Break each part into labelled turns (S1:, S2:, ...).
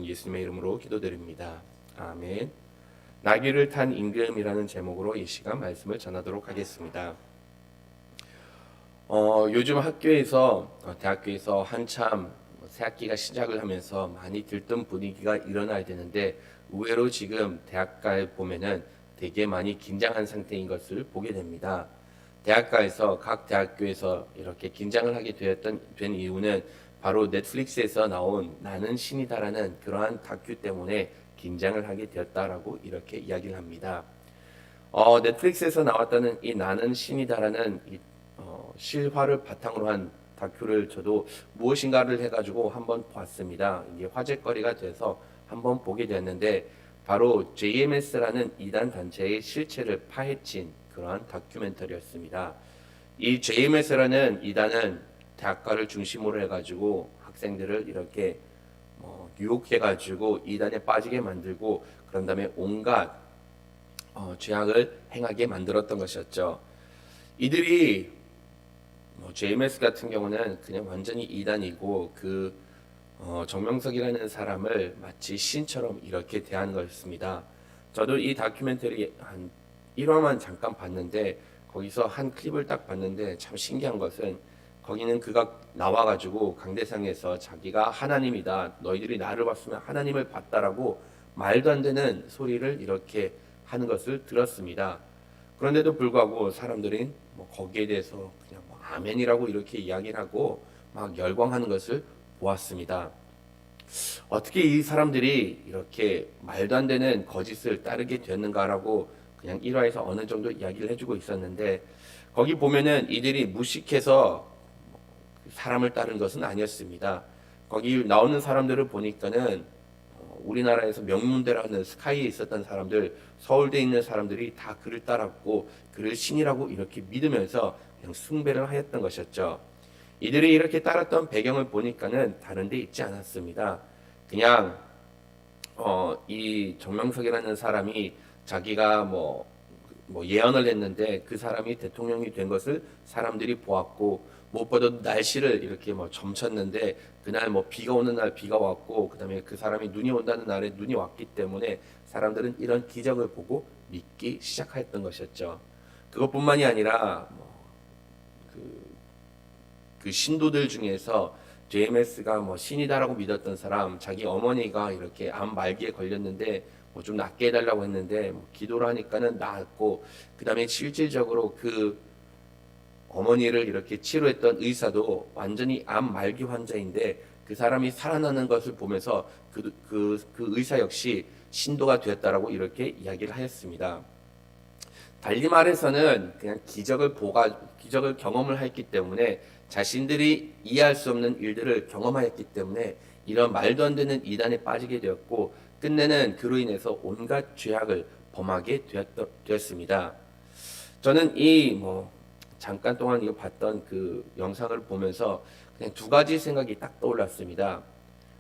S1: 예수님의 이름으로 기도드립니다. 아멘. 나귀를 탄 임금이라는 제목으로 이 시간 말씀을 전하도록 하겠습니다. 요즘 대학교에서 한참 새학기가 시작을 하면서 많이 들뜬 분위기가 일어나야 되는데 의외로 지금 대학가에 보면은 되게 많이 긴장한 상태인 것을 보게 됩니다. 각 대학교에서 이렇게 긴장을 하게 된 이유는 바로 넷플릭스에서 나온 나는 신이다라는 그러한 다큐 때문에 긴장을 하게 되었다라고 이렇게 이야기를 합니다. 넷플릭스에서 나왔다는 이 나는 신이다라는 실화를 바탕으로 한 다큐를 저도 무엇인가를 해가지고 한번 봤습니다. 이게 화제거리가 돼서 한번 보게 되었는데 바로 JMS라는 이단 단체의 실체를 파헤친 그러한 다큐멘터리였습니다. 이 JMS라는 이단은 대학가를 중심으로 해가지고 학생들을 이렇게 유혹해가지고 이단에 빠지게 만들고 그런 다음에 온갖 죄악을 행하게 만들었던 것이었죠. 이들이 JMS 같은 경우는 그냥 완전히 이단이고 정명석이라는 사람을 마치 신처럼 이렇게 대하는 것이었습니다. 저도 이 다큐멘터리 한 1화만 잠깐 봤는데 거기서 한 클립을 딱 봤는데 참 신기한 것은 거기는 그가 나와가지고 강대상에서 자기가 하나님이다, 너희들이 나를 봤으면 하나님을 봤다라고 말도 안 되는 소리를 이렇게 하는 것을 들었습니다. 그런데도 불구하고 사람들이 거기에 대해서 그냥 아멘이라고 이렇게 이야기를 하고 막 열광하는 것을 보았습니다. 어떻게 이 사람들이 이렇게 말도 안 되는 거짓을 따르게 되었는가라고 그냥 1화에서 어느 정도 이야기를 해주고 있었는데 거기 보면은 이들이 무식해서 사람을 따른 것은 아니었습니다. 거기 나오는 사람들을 보니까는 우리나라에서 명문대라는 스카이에 있었던 사람들, 서울대에 있는 사람들이 다 그를 따랐고 그를 신이라고 이렇게 믿으면서 그냥 숭배를 하였던 것이었죠. 이들이 이렇게 따랐던 배경을 보니까는 다른 데 있지 않았습니다. 그냥 이 정명석이라는 사람이 자기가 예언을 했는데 그 사람이 대통령이 된 것을 사람들이 보았고 무엇보다도 날씨를 이렇게 점쳤는데 그날 비가 오는 날 비가 왔고 그다음에 그 사람이 눈이 온다는 날에 눈이 왔기 때문에 사람들은 이런 기적을 보고 믿기 시작했던 것이었죠. 그것뿐만이 아니라 그 신도들 중에서 JMS가 신이다라고 믿었던 사람, 자기 어머니가 이렇게 암 말기에 걸렸는데 좀 낫게 해달라고 했는데 기도를 하니까는 나았고 그 다음에 실질적으로 그 어머니를 이렇게 치료했던 의사도 완전히 암 말기 환자인데 그 사람이 살아나는 것을 보면서 그 의사 역시 신도가 되었다라고 이렇게 이야기를 하였습니다. 달리 말해서는 그냥 기적을 경험을 했기 때문에 자신들이 이해할 수 없는 일들을 경험하였기 때문에 이런 말도 안 되는 이단에 빠지게 되었고 끝내는 그로 인해서 온갖 죄악을 범하게 되었습니다. 저는 잠깐 동안 이거 봤던 그 영상을 보면서 그냥 두 가지 생각이 딱 떠올랐습니다.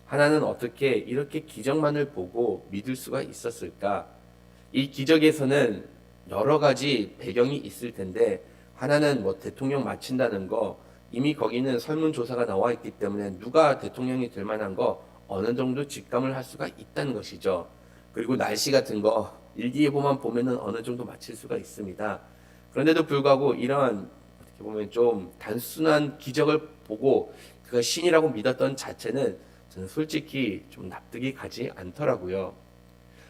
S1: 하나는 어떻게 이렇게 기적만을 보고 믿을 수가 있었을까? 이 기적에서는 여러 가지 배경이 있을 텐데 하나는 대통령 마친다는 거 이미 거기는 설문조사가 나와 있기 때문에 누가 대통령이 될 만한 거 어느 정도 직감을 할 수가 있다는 것이죠. 그리고 날씨 같은 거 일기예보만 보면은 어느 정도 맞힐 수가 있습니다. 그런데도 불구하고 이런 어떻게 보면 좀 단순한 기적을 보고 그가 신이라고 믿었던 자체는 저는 솔직히 좀 납득이 가지 않더라고요.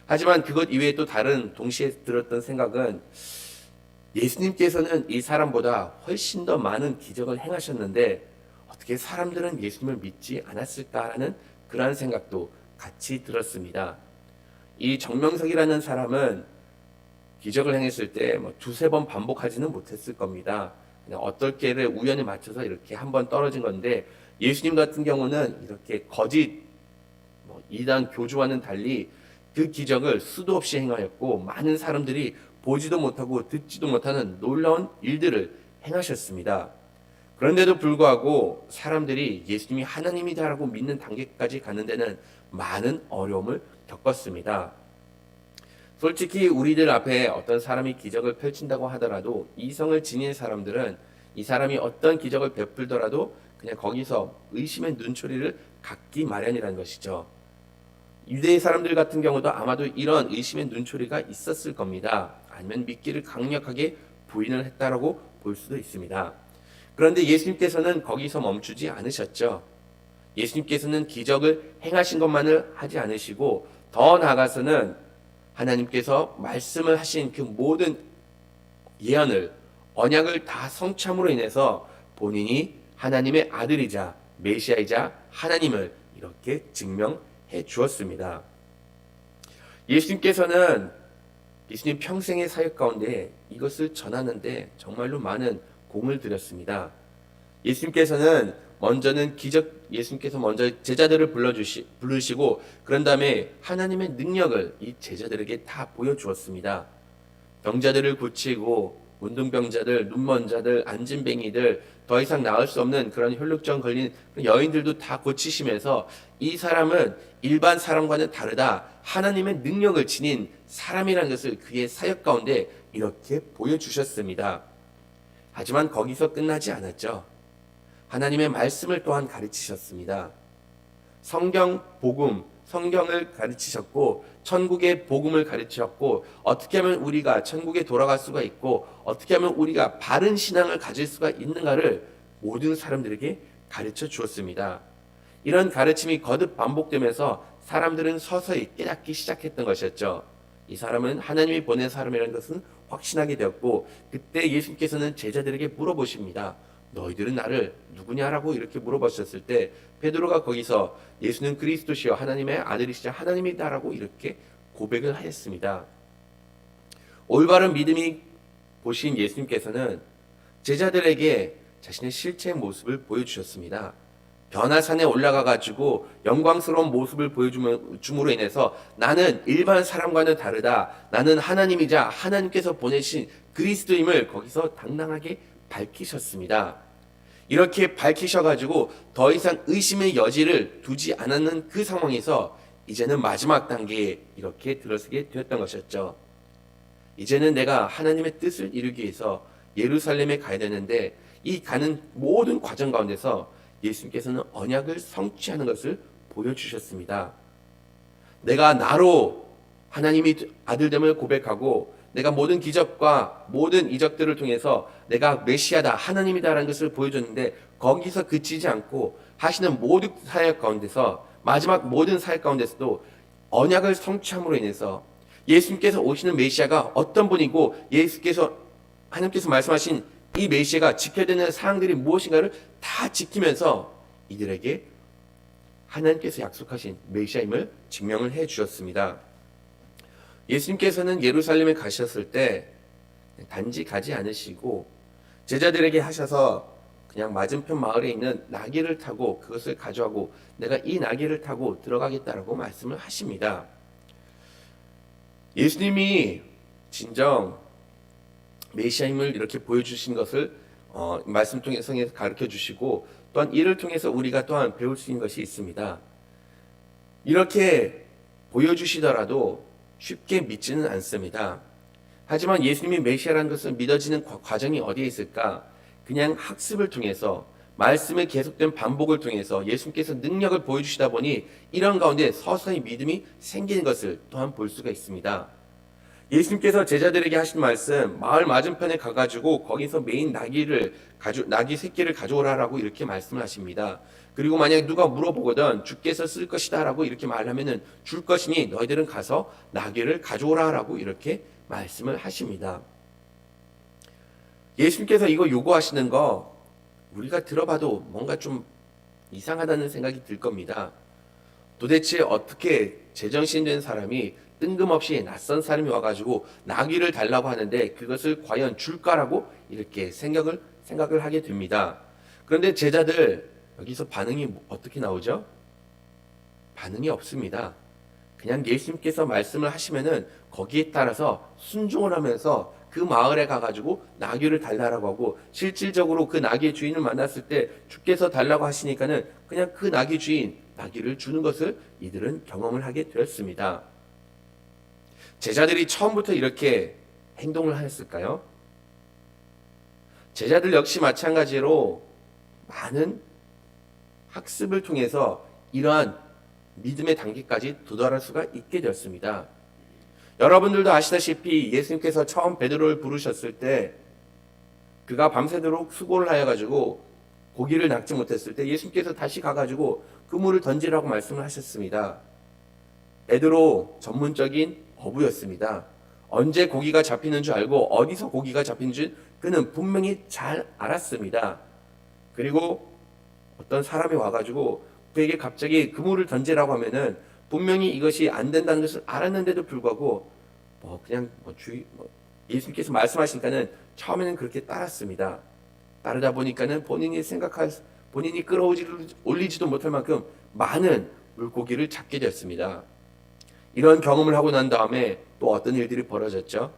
S1: 하지만 그것 이외에 또 다른 동시에 들었던 생각은 예수님께서는 이 사람보다 훨씬 더 많은 기적을 행하셨는데 어떻게 사람들은 예수님을 믿지 않았을까라는 그러한 생각도 같이 들었습니다. 이 정명석이라는 사람은 기적을 행했을 때 두세 번 반복하지는 못했을 겁니다. 그냥 어떨 때를 우연히 맞춰서 이렇게 한 번 떨어진 건데 예수님 같은 경우는 이렇게 거짓 이단 교주와는 달리 그 기적을 수도 없이 행하였고 많은 사람들이 보지도 못하고 듣지도 못하는 놀라운 일들을 행하셨습니다. 그런데도 불구하고 사람들이 예수님이 하나님이다라고 믿는 단계까지 가는 데는 많은 어려움을 겪었습니다. 솔직히 우리들 앞에 어떤 사람이 기적을 펼친다고 하더라도 이성을 지닌 사람들은 이 사람이 어떤 기적을 베풀더라도 그냥 거기서 의심의 눈초리를 갖기 마련이라는 것이죠. 유대 사람들 같은 경우도 아마도 이런 의심의 눈초리가 있었을 겁니다. 아니면 믿기를 강력하게 부인을 했다라고 볼 수도 있습니다. 그런데 예수님께서는 거기서 멈추지 않으셨죠. 예수님께서는 기적을 행하신 것만을 하지 않으시고 더 나아가서는 하나님께서 말씀을 하신 그 모든 예언을, 언약을 다 성취함으로 인해서 본인이 하나님의 아들이자 메시아이자 하나님을 이렇게 증명해 주었습니다. 예수님께서는 예수님 평생의 사역 가운데 이것을 전하는데 정말로 많은 공을 들였습니다. 예수님께서는 예수님께서 먼저 제자들을 부르시고 그런 다음에 하나님의 능력을 이 제자들에게 다 보여주었습니다. 병자들을 고치고 문둥병자들, 눈먼 자들, 앉은뱅이들, 더 이상 나을 수 없는 그런 혈루증 걸린 여인들도 다 고치시면서 이 사람은 일반 사람과는 다르다. 하나님의 능력을 지닌 사람이라는 것을 그의 사역 가운데 이렇게 보여주셨습니다. 하지만 거기서 끝나지 않았죠. 하나님의 말씀을 또한 가르치셨습니다. 성경을 가르치셨고 천국의 복음을 가르치셨고 어떻게 하면 우리가 천국에 돌아갈 수가 있고 어떻게 하면 우리가 바른 신앙을 가질 수가 있는가를 모든 사람들에게 가르쳐 주었습니다. 이런 가르침이 거듭 반복되면서 사람들은 서서히 깨닫기 시작했던 것이었죠. 이 사람은 하나님이 보낸 사람이라는 것은 확신하게 되었고 그때 예수님께서는 제자들에게 물어보십니다. 너희들은 나를 누구냐라고 이렇게 물어보셨을 때 베드로가 거기서 예수는 그리스도시여 하나님의 아들이시자 하나님이다라고 이렇게 고백을 하였습니다. 올바른 믿음이 보신 예수님께서는 제자들에게 자신의 실체의 모습을 보여주셨습니다. 변화산에 올라가 가지고 영광스러운 모습을 보여줌으로 인해서 나는 일반 사람과는 다르다. 나는 하나님이자 하나님께서 보내신 그리스도임을 거기서 당당하게 밝히셨습니다. 이렇게 밝히셔가지고 더 이상 의심의 여지를 두지 않았는 그 상황에서 이제는 마지막 단계에 이렇게 들어서게 되었던 것이었죠. 이제는 내가 하나님의 뜻을 이루기 위해서 예루살렘에 가야 되는데 이 가는 모든 과정 가운데서 예수님께서는 언약을 성취하는 것을 보여주셨습니다. 내가 나로 하나님이 아들됨을 고백하고 내가 모든 기적과 모든 이적들을 통해서 내가 메시아다 하나님이다라는 것을 보여줬는데 거기서 그치지 않고 하시는 모든 사역 가운데서 마지막 모든 사역 가운데서도 언약을 성취함으로 인해서 예수님께서 오시는 메시아가 어떤 분이고 하나님께서 말씀하신 이 메시아가 지켜야 되는 사항들이 무엇인가를 다 지키면서 이들에게 하나님께서 약속하신 메시아임을 증명을 해 주셨습니다. 예수님께서는 예루살렘에 가셨을 때 단지 가지 않으시고 제자들에게 하셔서 그냥 맞은편 마을에 있는 나귀를 타고 그것을 가져가고 내가 이 나귀를 타고 들어가겠다라고 말씀을 하십니다. 예수님이 진정 메시아임을 이렇게 보여주신 것을 말씀 통해서 가르쳐 주시고 또한 이를 통해서 우리가 또한 배울 수 있는 것이 있습니다. 이렇게 보여주시더라도 쉽게 믿지는 않습니다. 하지만 예수님이 메시아라는 것을 믿어지는 과정이 어디에 있을까? 그냥 학습을 통해서 말씀의 계속된 반복을 통해서 예수님께서 능력을 보여주시다 보니 이런 가운데 서서히 믿음이 생기는 것을 또한 볼 수가 있습니다. 예수님께서 제자들에게 하신 말씀, 마을 맞은편에 가가지고 거기서 메인 나귀 새끼를 가져오라라고 이렇게 말씀을 하십니다. 그리고 만약에 누가 물어보거든 주께서 쓸 것이다라고 이렇게 말하면은 줄 것이니 너희들은 가서 나귀를 가져오라라고 이렇게 말씀을 하십니다. 예수님께서 이거 요구하시는 거 우리가 들어봐도 뭔가 좀 이상하다는 생각이 들 겁니다. 도대체 어떻게 제정신된 사람이 뜬금없이 낯선 사람이 와가지고 나귀를 달라고 하는데 그것을 과연 줄까라고 이렇게 생각을 하게 됩니다. 그런데 제자들 여기서 반응이 어떻게 나오죠? 반응이 없습니다. 그냥 예수님께서 말씀을 하시면은 거기에 따라서 순종을 하면서 그 마을에 가가지고 나귀를 달라고 하고 실질적으로 그 나귀의 주인을 만났을 때 주께서 달라고 하시니까는 그냥 그 나귀 주인 나귀를 주는 것을 이들은 경험을 하게 되었습니다. 제자들이 처음부터 이렇게 행동을 하였을까요? 제자들 역시 마찬가지로 많은 학습을 통해서 이러한 믿음의 단계까지 도달할 수가 있게 되었습니다. 여러분들도 아시다시피 예수님께서 처음 베드로를 부르셨을 때 그가 밤새도록 수고를 하여 가지고 고기를 낚지 못했을 때 예수님께서 다시 가가지고 그물을 던지라고 말씀을 하셨습니다. 베드로 전문적인 어부였습니다. 언제 고기가 잡히는 줄 알고 어디서 고기가 잡히는 줄 그는 분명히 잘 알았습니다. 그리고 어떤 사람이 와가지고 그에게 갑자기 그물을 던지라고 하면은 분명히 이것이 안 된다는 것을 알았는데도 불구하고 예수님께서 말씀하시니까는 처음에는 그렇게 따랐습니다. 따르다 보니까는 본인이 끌어올리지도 못할 만큼 많은 물고기를 잡게 되었습니다. 이런 경험을 하고 난 다음에 또 어떤 일들이 벌어졌죠?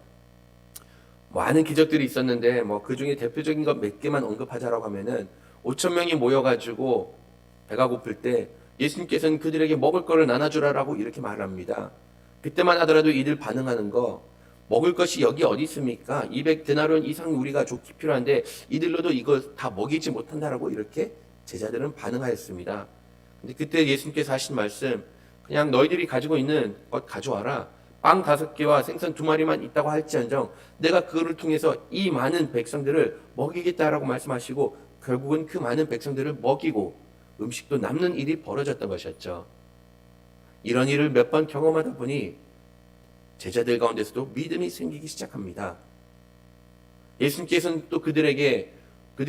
S1: 많은 기적들이 있었는데 그 중에 대표적인 것 몇 개만 언급하자라고 하면은 5천 명이 모여가지고 배가 고플 때 예수님께서는 그들에게 먹을 거를 나눠주라라고 이렇게 말합니다. 그때만 하더라도 이들 반응하는 거 먹을 것이 여기 어디 있습니까? 200데나리온 이상 우리가 좋게 필요한데 이들로도 이걸 다 먹이지 못한다라고 이렇게 제자들은 반응하였습니다. 근데 그때 예수님께서 하신 말씀 그냥 너희들이 가지고 있는 것 가져와라. 빵 5개와 생선 2마리만 있다고 할지언정 내가 그거를 통해서 이 많은 백성들을 먹이겠다라고 말씀하시고 결국은 그 많은 백성들을 먹이고 음식도 남는 일이 벌어졌던 것이었죠. 이런 일을 몇 번 경험하다 보니 제자들 가운데서도 믿음이 생기기 시작합니다. 예수님께서는 또 그들이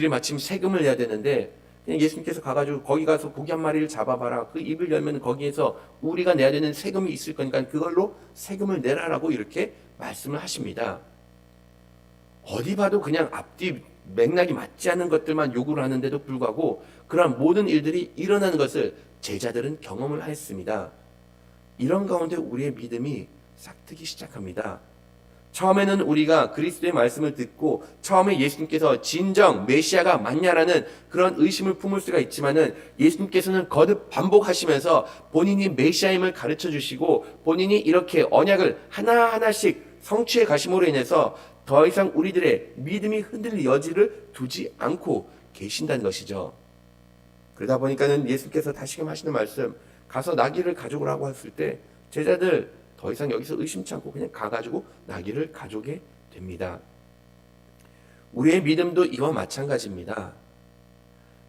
S1: 마침 세금을 내야 되는데 그냥 예수님께서 가가지고 거기 가서 고기 한 마리를 잡아봐라. 그 입을 열면 거기에서 우리가 내야 되는 세금이 있을 거니까 그걸로 세금을 내라라고 이렇게 말씀을 하십니다. 어디 봐도 그냥 앞뒤 맥락이 맞지 않는 것들만 요구를 하는데도 불구하고 그러한 모든 일들이 일어나는 것을 제자들은 경험을 했습니다. 이런 가운데 우리의 믿음이 싹트기 시작합니다. 처음에는 우리가 그리스도의 말씀을 듣고 처음에 예수님께서 진정 메시아가 맞냐라는 그런 의심을 품을 수가 있지만은 예수님께서는 거듭 반복하시면서 본인이 메시아임을 가르쳐 주시고 본인이 이렇게 언약을 하나하나씩 성취해 가심으로 인해서 더 이상 우리들의 믿음이 흔들릴 여지를 두지 않고 계신다는 것이죠. 그러다 보니까는 예수님께서 다시금 하시는 말씀 가서 나귀를 가져오라고 했을 때 제자들 더 이상 여기서 의심치 않고 그냥 가가지고 나귀를 가져오게 됩니다. 우리의 믿음도 이와 마찬가지입니다.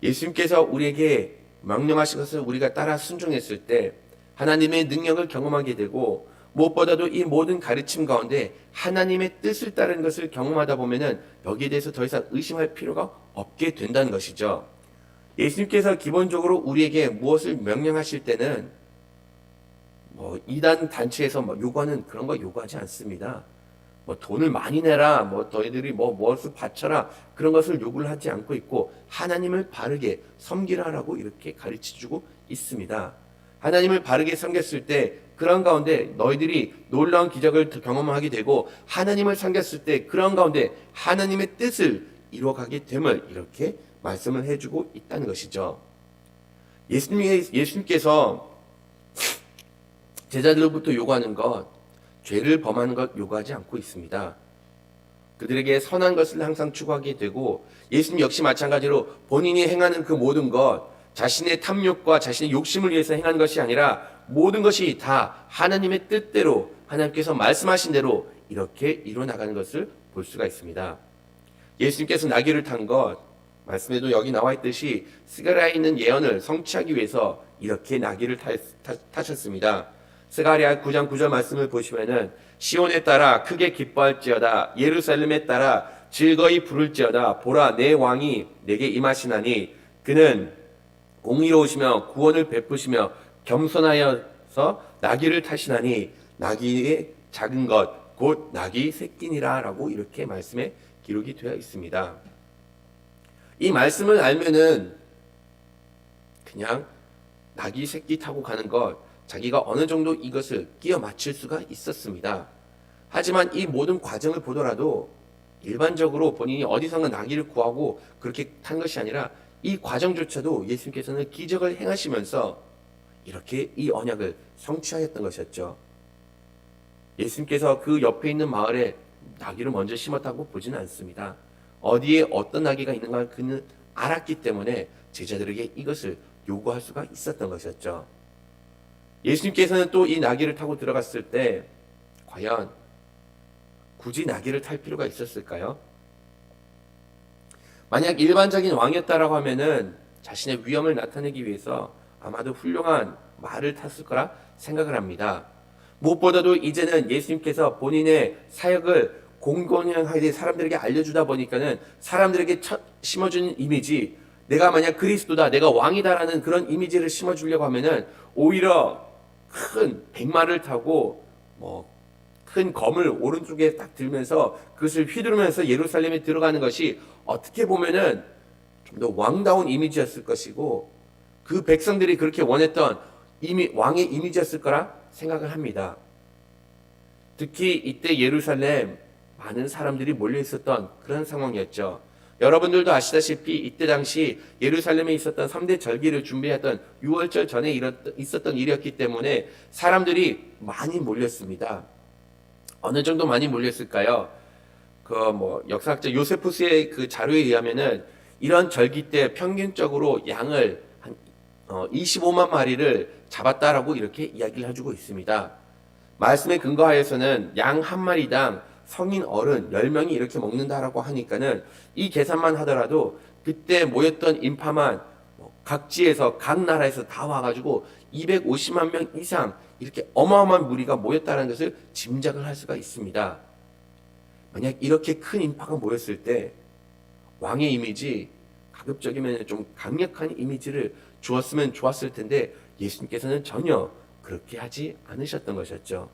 S1: 예수님께서 우리에게 명령하신 것을 우리가 따라 순종했을 때 하나님의 능력을 경험하게 되고 무엇보다도 이 모든 가르침 가운데 하나님의 뜻을 따르는 것을 경험하다 보면은 여기에 대해서 더 이상 의심할 필요가 없게 된다는 것이죠. 예수님께서 기본적으로 우리에게 무엇을 명령하실 때는 이단 단체에서 요구하는 그런 거 요구하지 않습니다. 돈을 많이 내라, 너희들이 무엇을 바쳐라 그런 것을 요구를 하지 않고 있고 하나님을 바르게 섬기라라고 이렇게 가르쳐주고 있습니다. 하나님을 바르게 섬겼을 때 그런 가운데 너희들이 놀라운 기적을 경험하게 되고 하나님을 섬겼을 때 그런 가운데 하나님의 뜻을 이루어가게 됨을 이렇게 말씀을 해주고 있다는 것이죠. 예수님께서 제자들로부터 요구하는 것, 죄를 범하는 것 요구하지 않고 있습니다. 그들에게 선한 것을 항상 추구하게 되고 예수님 역시 마찬가지로 본인이 행하는 그 모든 것, 자신의 탐욕과 자신의 욕심을 위해서 행하는 것이 아니라 모든 것이 다 하나님의 뜻대로 하나님께서 말씀하신 대로 이렇게 이루어나가는 것을 볼 수가 있습니다. 예수님께서 나귀를 탄 것, 말씀에도 여기 나와 있듯이 스가랴에 있는 예언을 성취하기 위해서 이렇게 나귀를 타셨습니다. 스가랴 9장 9절 말씀을 보시면은 시온에 따라 크게 기뻐할지어다 예루살렘에 따라 즐거이 부를지어다 보라 내 왕이 내게 임하시나니 그는 공의로우시며 구원을 베푸시며 겸손하여서 나귀를 타시나니 나귀의 작은 것 곧 나귀 새끼니라 라고 이렇게 말씀에 기록이 되어 있습니다. 이 말씀을 알면은 그냥 나귀 새끼 타고 가는 것 자기가 어느 정도 이것을 끼워 맞출 수가 있었습니다. 하지만 이 모든 과정을 보더라도 일반적으로 본인이 어디선가 나귀를 구하고 그렇게 탄 것이 아니라 이 과정조차도 예수님께서는 기적을 행하시면서 이렇게 이 언약을 성취하였던 것이었죠. 예수님께서 그 옆에 있는 마을에 나귀를 먼저 심었다고 보지는 않습니다. 어디에 어떤 나귀가 있는가 그는 알았기 때문에 제자들에게 이것을 요구할 수가 있었던 것이었죠. 예수님께서는 또 이 나귀를 타고 들어갔을 때 과연 굳이 나귀를 탈 필요가 있었을까요? 만약 일반적인 왕이었다라고 하면은 자신의 위엄을 나타내기 위해서 아마도 훌륭한 말을 탔을 거라 생각을 합니다. 무엇보다도 이제는 예수님께서 본인의 사역을 공공연하게 사람들에게 알려주다 보니까는 사람들에게 심어주는 이미지, 내가 만약 그리스도다, 내가 왕이다라는 그런 이미지를 심어주려고 하면은 오히려 큰 백마를 타고 큰 검을 오른쪽에 딱 들면서 그것을 휘두르면서 예루살렘에 들어가는 것이 어떻게 보면은 좀 더 왕다운 이미지였을 것이고 그 백성들이 그렇게 원했던 왕의 이미지였을 거라 생각을 합니다. 특히 이때 예루살렘 많은 사람들이 몰려 있었던 그런 상황이었죠. 여러분들도 아시다시피 이때 당시 예루살렘에 있었던 3대 절기를 준비했던 6월절 전에 있었던 일이었기 때문에 사람들이 많이 몰렸습니다. 어느 정도 많이 몰렸을까요? 역사학자 요세푸스의 그 자료에 의하면은 이런 절기 때 평균적으로 양을 한 25만 마리를 잡았다라고 이렇게 이야기를 해주고 있습니다. 말씀에 근거하여서는 양 한 마리당 성인 어른 10명이 이렇게 먹는다라고 하니까는 이 계산만 하더라도 그때 모였던 인파만 각지에서 각 나라에서 다 와가지고 250만 명 이상 이렇게 어마어마한 무리가 모였다는 것을 짐작을 할 수가 있습니다. 만약 이렇게 큰 인파가 모였을 때 왕의 이미지 가급적이면 좀 강력한 이미지를 주었으면 좋았을 텐데 예수님께서는 전혀 그렇게 하지 않으셨던 것이었죠.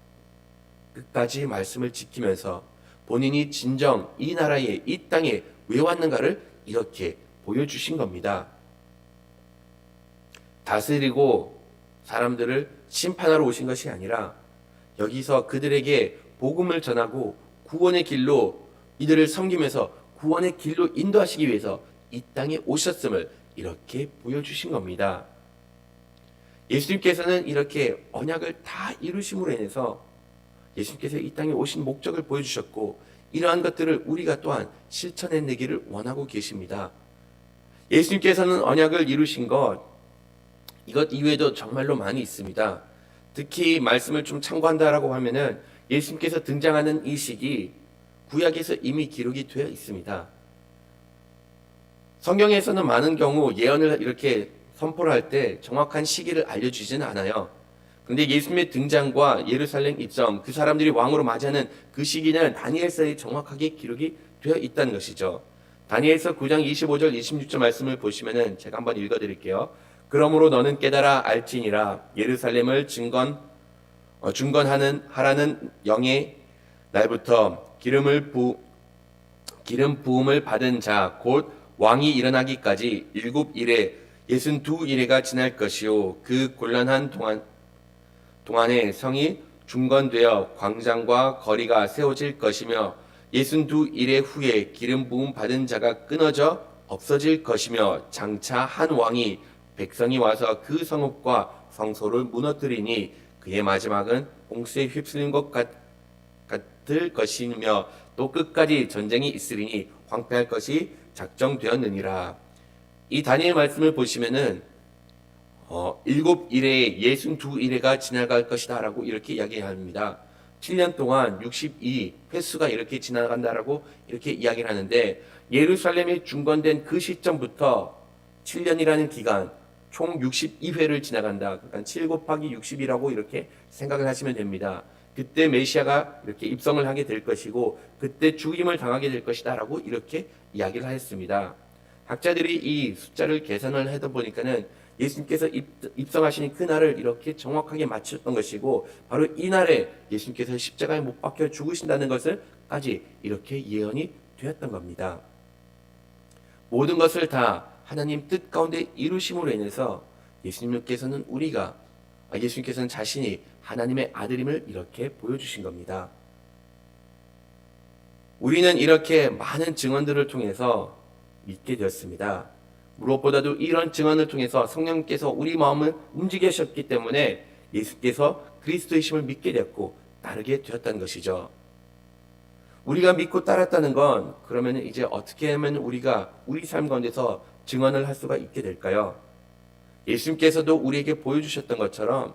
S1: 끝까지 말씀을 지키면서 본인이 진정 이 나라에 이 땅에 왜 왔는가를 이렇게 보여주신 겁니다. 다스리고 사람들을 심판하러 오신 것이 아니라 여기서 그들에게 복음을 전하고 구원의 길로 이들을 섬기면서 구원의 길로 인도하시기 위해서 이 땅에 오셨음을 이렇게 보여주신 겁니다. 예수님께서는 이렇게 언약을 다 이루심으로 인해서 예수님께서 이 땅에 오신 목적을 보여주셨고 이러한 것들을 우리가 또한 실천해내기를 원하고 계십니다. 예수님께서는 언약을 이루신 이것 이외에도 정말로 많이 있습니다. 특히 말씀을 좀 참고한다라고 하면은 예수님께서 등장하는 이 시기 구약에서 이미 기록이 되어 있습니다. 성경에서는 많은 경우 예언을 이렇게 선포를 할 때 정확한 시기를 알려주지는 않아요. 그런데 예수님의 등장과 예루살렘 입성, 그 사람들이 왕으로 맞이하는 그 시기는 다니엘서에 정확하게 기록이 되어 있다는 것이죠. 다니엘서 9장 25절 26절 말씀을 보시면은 제가 한번 읽어드릴게요. 그러므로 너는 깨달아 알지니라 예루살렘을 하라는 영의 날부터 기름 부음을 받은 자 곧 왕이 일어나기까지 7일에 62일에가 지날 것이요 그 곤란한 동안에 성이 중건되어 광장과 거리가 세워질 것이며 62일의 후에 기름 부음 받은 자가 끊어져 없어질 것이며 장차 한 왕이 백성이 와서 그 성읍과 성소를 무너뜨리니 그의 마지막은 홍수에 휩쓸린 것 같을 것이며 또 끝까지 전쟁이 있으리니 황폐할 것이 작정되었느니라. 이 다니엘 말씀을 보시면은 7일에 62일에가 지나갈 것이다 라고 이렇게 이야기합니다. 7년 동안 62 횟수가 이렇게 지나간다라고 이렇게 이야기를 하는데 예루살렘이 중건된 그 시점부터 7년이라는 기간 총 62회를 지나간다. 그러니까 7 곱하기 60이라고 이렇게 생각을 하시면 됩니다. 그때 메시아가 이렇게 입성을 하게 될 것이고 그때 죽임을 당하게 될 것이다 라고 이렇게 이야기를 하였습니다. 학자들이 이 숫자를 계산을 해다 보니까는 예수님께서 입성하시는 그날을 이렇게 정확하게 맞추셨던 것이고 바로 이날에 예수님께서 십자가에 못 박혀 죽으신다는 것을까지 이렇게 예언이 되었던 겁니다. 모든 것을 다 하나님 뜻 가운데 이루심으로 인해서 예수님께서는 자신이 하나님의 아들임을 이렇게 보여주신 겁니다. 우리는 이렇게 많은 증언들을 통해서 믿게 되었습니다. 무엇보다도 이런 증언을 통해서 성령께서 우리 마음을 움직이셨기 때문에 예수께서 그리스도이심을 믿게 되었고 따르게 되었다는 것이죠. 우리가 믿고 따랐다는 건 그러면 이제 어떻게 하면 우리가 우리 삶 가운데서 증언을 할 수가 있게 될까요? 예수님께서도 우리에게 보여주셨던 것처럼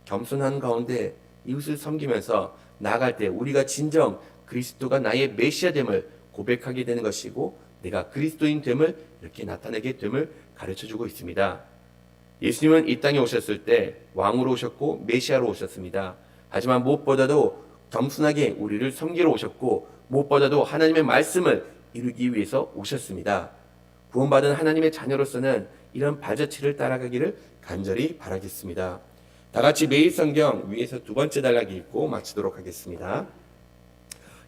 S1: 겸손한 가운데 이웃을 섬기면서 나아갈 때 우리가 진정 그리스도가 나의 메시아됨을 고백하게 되는 것이고 내가 그리스도인 됨을 이렇게 나타내게 됨을 가르쳐주고 있습니다. 예수님은 이 땅에 오셨을 때 왕으로 오셨고 메시아로 오셨습니다. 하지만 무엇보다도 겸손하게 우리를 섬기러 오셨고 무엇보다도 하나님의 말씀을 이루기 위해서 오셨습니다. 구원받은 하나님의 자녀로서는 이런 발자취를 따라가기를 간절히 바라겠습니다. 다 같이 매일 성경 위에서 두 번째 단락 읽고 마치도록 하겠습니다.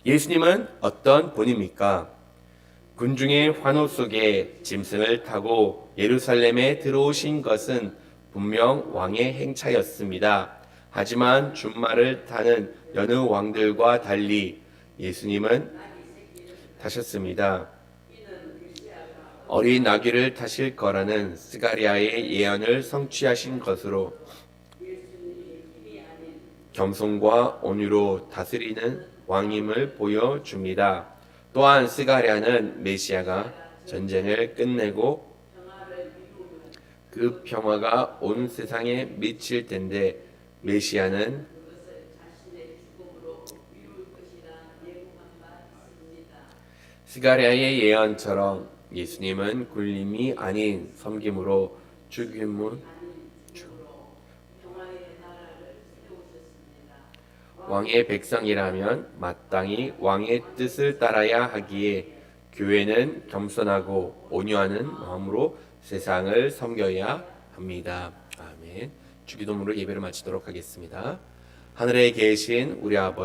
S1: 예수님은 어떤 분입니까? 군중의 환호 속에 짐승을 타고 예루살렘에 들어오신 것은 분명 왕의 행차였습니다. 하지만 준말을 타는 여느 왕들과 달리 예수님은 타셨습니다. 어린 아기를 타실 거라는 스가랴의 예언을 성취하신 것으로 겸손과 온유로 다스리는 왕임을 보여줍니다. 또한 스가랴는 메시아가 전쟁을 끝내고 그 평화가 온 세상에 미칠 텐데 메시아는 스가랴의 예언처럼 예수님은 굴림이 아닌 섬김으로 죽임을 왕의 백성이라면 마땅히 왕의 뜻을 따라야 하기에 교회는 겸손하고 온유하는 마음으로 세상을 섬겨야 합니다. 아멘. 주기도문으로 예배를 마치도록 하겠습니다. 하늘에 계신 우리 아버지